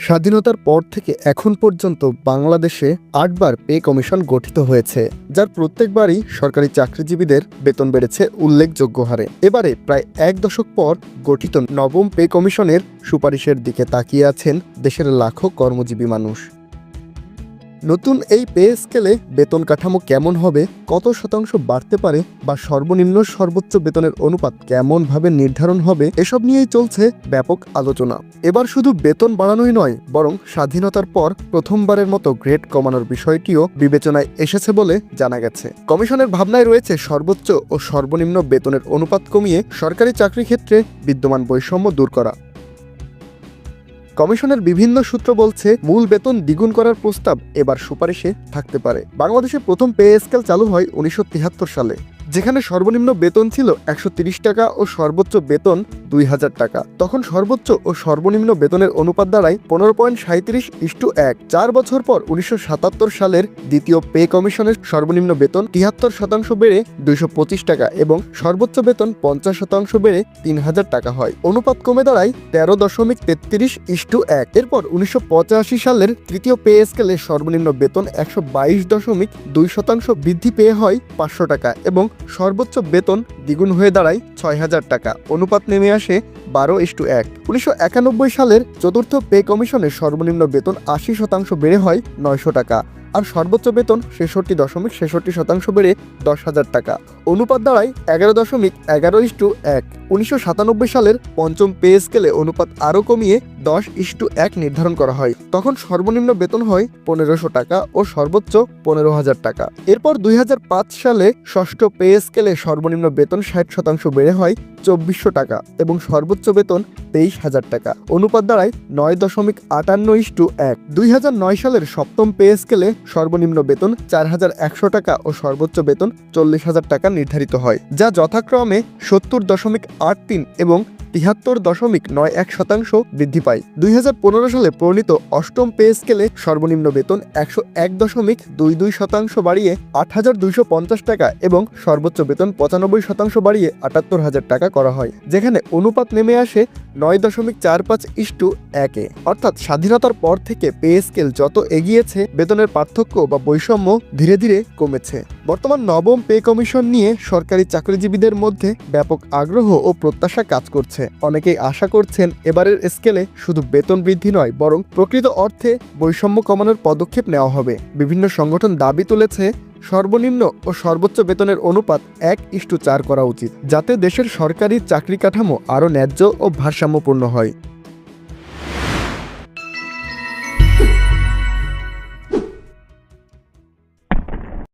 স্বাধীনতার পর থেকে এখন পর্যন্ত বাংলাদেশে ৮বার পে কমিশন গঠিত হয়েছে, যার প্রত্যেকবারই সরকারি চাকরিজীবীদের বেতন বেড়েছে উল্লেখযোগ্য হারে। এবারে প্রায় এক দশক পর গঠিত নবম পে কমিশনের সুপারিশের দিকে তাকিয়ে আছেন দেশের লাখো কর্মজীবী মানুষ। নতুন এই পে স্কেলে বেতন কাঠামো কেমন হবে, কত শতাংশ বাড়তে পারে বা সর্বনিম্ন সর্বোচ্চ বেতনের অনুপাত কেমনভাবে নির্ধারণ হবে, এসব নিয়েই চলছে ব্যাপক আলোচনা। এবার শুধু বেতন বাড়ানোই নয়, বরং স্বাধীনতার পর প্রথমবারের মতো গ্রেড কমানোর বিষয়টিও বিবেচনায় এসেছে বলে জানা গেছে। কমিশনের ভাবনায় রয়েছে সর্বোচ্চ ও সর্বনিম্ন বেতনের অনুপাত কমিয়ে সরকারি চাকরি ক্ষেত্রে বিদ্যমান বৈষম্য দূর করা। কমিশনের বিভিন্ন সূত্র বলছে, মূল বেতন দ্বিগুণ করার প্রস্তাব এবার সুপারিশে থাকতে পারে। বাংলাদেশে প্রথম পে স্কেল চালু হয় ১৯৭৩ সালে, যেখানে সর্বনিম্ন বেতন ছিল ১৩০ টাকা ও সর্বোচ্চ বেতন ২০০০ টাকা। তখন সর্বোচ্চ ও সর্বনিম্ন বেতনের অনুপাত দাঁড়ায় ১৫.৩৭:১। ৪ বছর পর ১৯৭৭ সালের দ্বিতীয় পে কমিশনের সর্বনিম্ন বেতন ৭৩% বেড়ে ২২৫ টাকা এবং সর্বোচ্চ বেতন ৫০% বেড়ে ৩০০০ টাকা হয়। অনুপাত কমে দাঁড়ায় ১৩.৩৩:১। এরপর ১৯৮৫ সালের তৃতীয় পে স্কেলে সর্বনিম্ন বেতন ১২২.২% বৃদ্ধি পেয়ে হয় ৫০০ টাকা এবং সর্বোচ্চ বেতন দ্বিগুণ হয়ে দাঁড়ায় ৬০০০ টাকা। অনুপাত নেমে আসে ১২:১। ১৯৯১ সালের চতুর্থ পে কমিশনের সর্বনিম্ন বেতন ৮০% বেড়ে হয় ৯০০ টাকা আর সর্বোচ্চ বেতন ৬৬.৬৬% বেড়ে ১০,০০০ টাকা। অনুপাত দাঁড়ায় ১১.১১:১। ১৯৯৭ সালের পঞ্চম পে স্কেলে অনুপাত আরও কমিয়ে ১০:১ নির্ধারণ করা হয়। তখন সর্বনিম্ন বেতন হয় ১৫০০ টাকা ও সর্বোচ্চ ১৫,০০০ টাকা। এরপর ২০০৫ সালে ষষ্ঠ পে স্কেলে সর্বনিম্ন বেতন ৬০% বেড়ে হয় ২৪০০ টাকা এবং সর্বোচ্চ বেতন ২৩,০০০ টাকা। অনুপাত দাঁড়ায় ৯.৫৮:১। ২০০৯ সালের সপ্তম পে স্কেলে সর্বনিম্ন বেতন ৪,১০০ টাকা ও সর্বোচ্চ বেতন ৪০,০০০ টাকা নির্ধারিত হয়, যা যথাক্রমে ৭০.৮৩ এবং ৭৩.৯১% বৃদ্ধি পায়। ২০১৫ সালে প্রণীত অষ্টম পে স্কেলে সর্বনিম্ন বেতন ১০১.২২% বাড়িয়ে ৮,২৫০ টাকা এবং সর্বোচ্চ বেতন ৯৫% বাড়িয়ে ৭৮,০০০ টাকা করা হয়, যেখানে অনুপাত নেমে আসে ৯.৪৫:১। অর্থাৎ স্বাধীনতার পর থেকে পে স্কেল যত এগিয়েছে, বেতনের পার্থক্য বা বৈষম্য ধীরে ধীরে কমেছে। বর্তমান নবম পে কমিশন নিয়ে সরকারি চাকরিজীবীদের মধ্যে ব্যাপক আগ্রহ ও প্রত্যাশা কাজ করছে। অনেকেই আশা করছেন এবারের স্কেলে শুধু বেতন বৃদ্ধি নয়, বরং প্রকৃত অর্থে বৈষম্য কমানোর পদক্ষেপ নেওয়া হবে। বিভিন্ন সংগঠন দাবি তুলেছে সর্বনিম্ন ও সর্বোচ্চ বেতনের অনুপাত ১:৪ করা উচিত, যাতে দেশের সরকারি চাকরি কাঠামো আরও ন্যায্য ও ভারসাম্যপূর্ণ হয়।